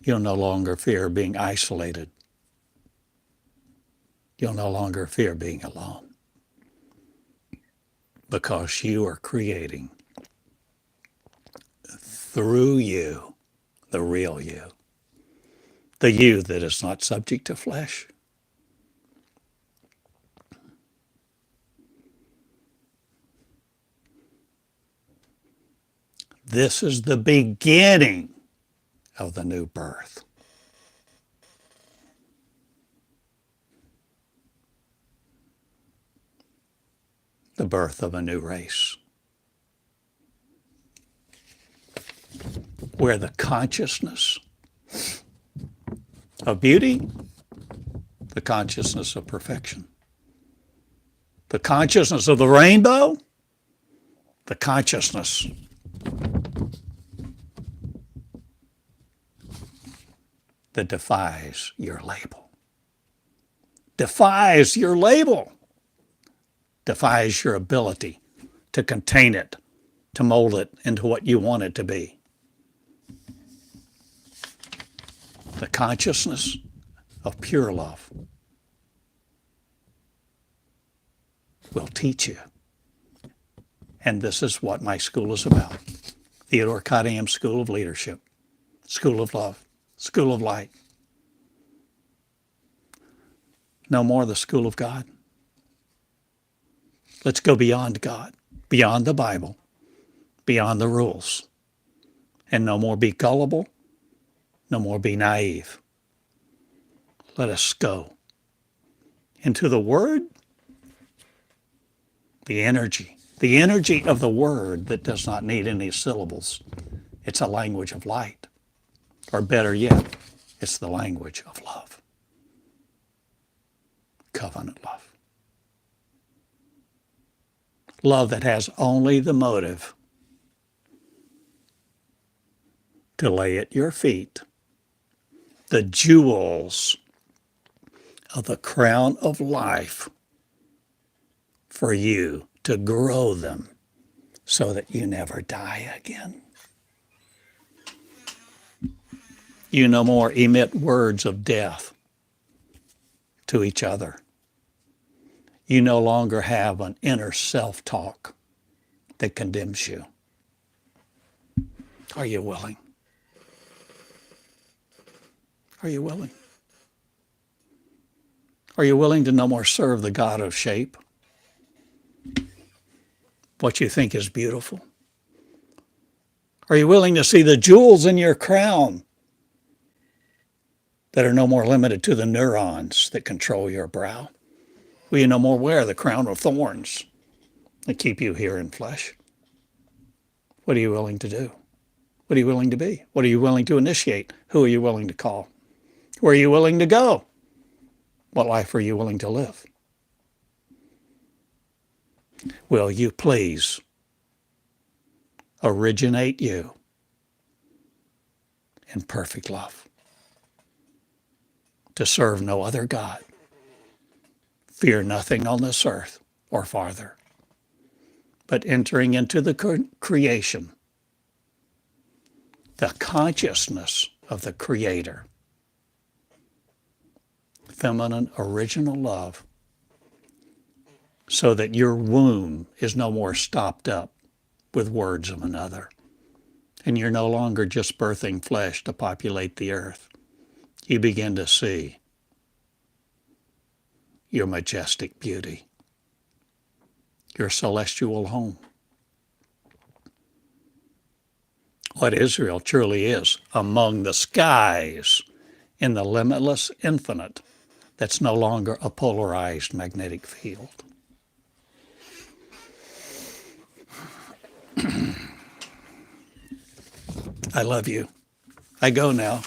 [SPEAKER 1] You'll no longer fear being isolated. You'll no longer fear being alone because you are creating through you the real you, the you that is not subject to flesh, This is the beginning of the new birth. The birth of a new race, where the consciousness of beauty, the consciousness of perfection, the consciousness of the rainbow, the consciousness that defies your label. Defies your label. Defies your ability to contain it, to mold it into what you want it to be. The consciousness of pure love will teach you. And this is what my school is about. Theodore Cottingham School of Leadership, School of Love, School of Light. No more the School of God. Let's go beyond God, beyond the Bible, beyond the rules. And no more be gullible, no more be naive. Let us go into the Word, the energy of the Word that does not need any syllables. It's a language of light. Or better yet, it's the language of love. Covenant love. Love that has only the motive to lay at your feet the jewels of the crown of life for you to grow them so that you never die again. You no more emit words of death to each other. You no longer have an inner self-talk that condemns you. Are you willing? Are you willing? Are you willing to no more serve the God of shape? What you think is beautiful? Are you willing to see the jewels in your crown that are no more limited to the neurons that control your brow? Will you no more wear the crown of thorns that keep you here in flesh? What are you willing to do? What are you willing to be? What are you willing to initiate? Who are you willing to call? Where are you willing to go? What life are you willing to live? Will you please originate you in perfect love, to serve no other God, fear nothing on this earth or farther, but entering into the creation, the consciousness of the Creator, feminine original love, so that your womb is no more stopped up with words of another, and you're no longer just birthing flesh to populate the earth. You begin to see your majestic beauty, your celestial home. What Israel truly is, among the skies in the limitless infinite that's no longer a polarized magnetic field. I love you. I go now.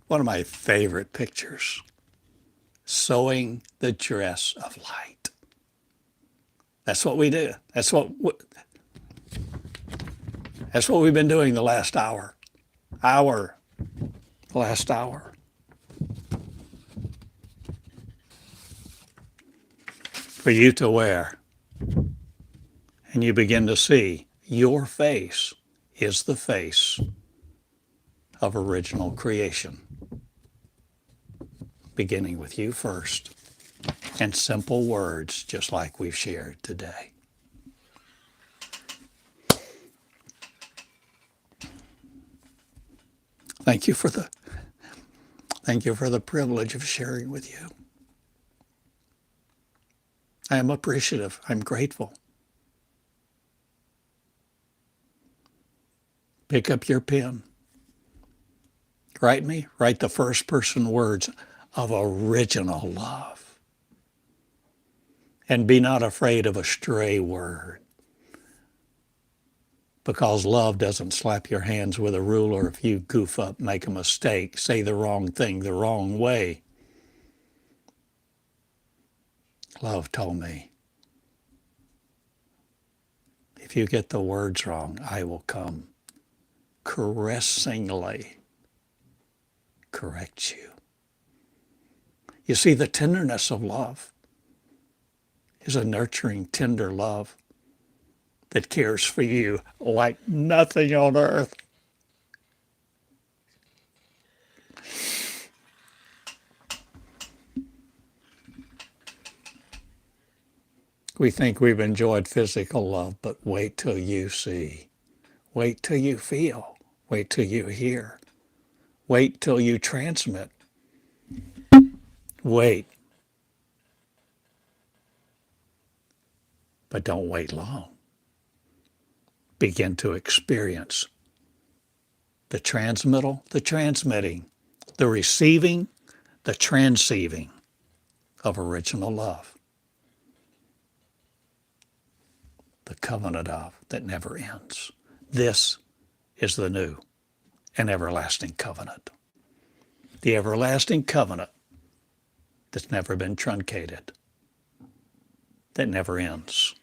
[SPEAKER 1] One of my favorite pictures, sewing the dress of light. That's what we do. That's what we've been doing the last hour. Last hour. For you to wear. And you begin to see your face is the face of original creation, beginning with you first, and simple words just like we've shared today. Thank you for the privilege of sharing with you. I am appreciative. I'm grateful. Pick up your pen. Write the first person words of original love. And be not afraid of a stray word. Because love doesn't slap your hands with a ruler if you goof up, make a mistake, say the wrong thing the wrong way. Love told me, if you get the words wrong, I will come caressingly correct you. You see, the tenderness of love is a nurturing, tender love that cares for you like nothing on earth. We think we've enjoyed physical love, but wait till you see. Wait till you feel. Wait till you hear. Wait till you transmit. Wait. But don't wait long. Begin to experience the transmittal, the transmitting, the receiving, the transceiving of original love. The covenant of that never ends. This is the new and everlasting covenant. The everlasting covenant that's never been truncated, that never ends.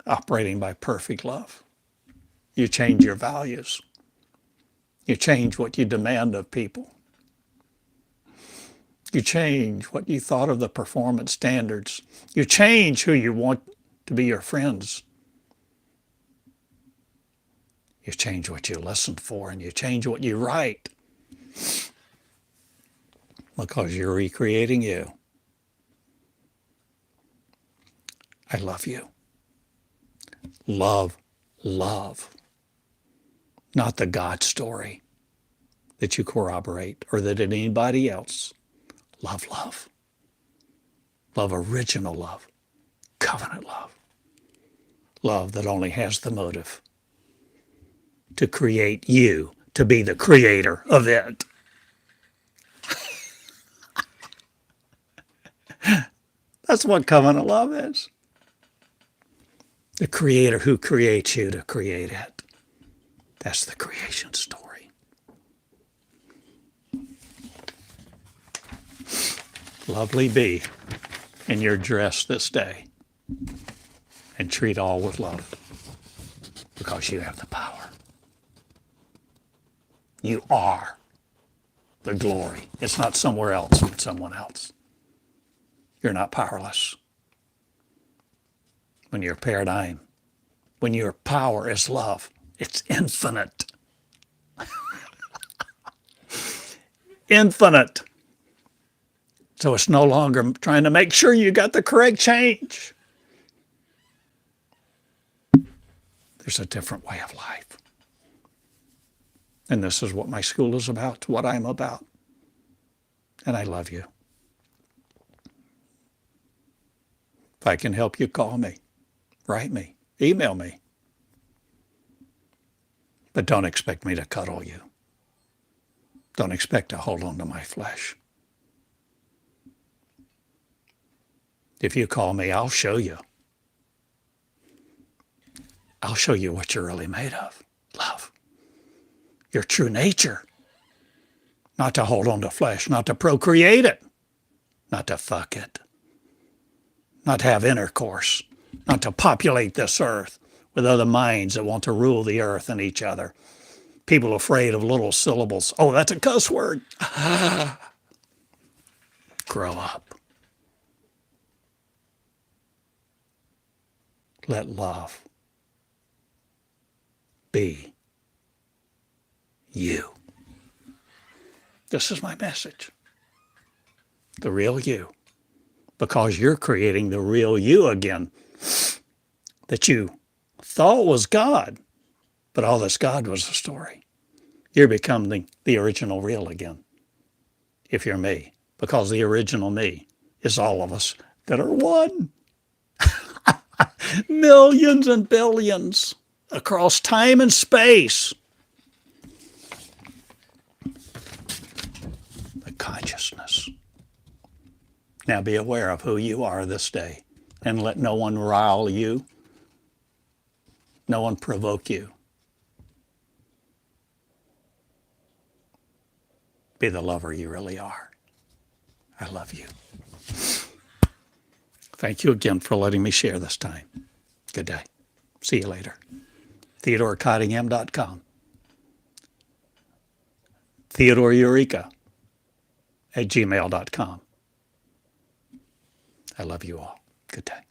[SPEAKER 1] Operating by perfect love. You change your values. You change what you demand of people. You change what you thought of the performance standards. You change who you want to be your friends. You change what you listen for, and you change what you write. Because you're recreating you. I love you. Love, love. Not the God story that you corroborate or that anybody else. Love, love. Love, original love. Covenant love. Love that only has the motive to create you, to be the creator of it. That's what covenant love is. The creator who creates you to create it. That's the creation story. Lovely be in your dress this day, and treat all with love, because you have the power. You are the glory. It's not somewhere else, but someone else. You're not powerless. When your paradigm, when your power is love, it's infinite. Infinite. So it's no longer trying to make sure you got the correct change. There's a different way of life. And this is what my school is about, what I'm about. And I love you. If I can help you, call me, write me, email me. But don't expect me to cuddle you. Don't expect to hold on to my flesh. If you call me, I'll show you. I'll show you what you're really made of. Love. Your true nature. Not to hold on to flesh, not to procreate it, not to fuck it, not to have intercourse, not to populate this earth with other minds that want to rule the earth and each other. People afraid of little syllables. Oh, that's a cuss word. Grow up. Let love be you. This is my message. The real you. Because you're creating the real you again that you thought was God, but all this God was a story. You're becoming the original real again, if you're me, because the original me is all of us that are one. Millions and billions across time and space. The consciousness. Now be aware of who you are this day, and let no one rile you, no one provoke you. Be the lover you really are. I love you. Thank you again for letting me share this time. Good day. See you later. TheodoreCottingham.com. Theodore Eureka @gmail.com. I love you all. Good day.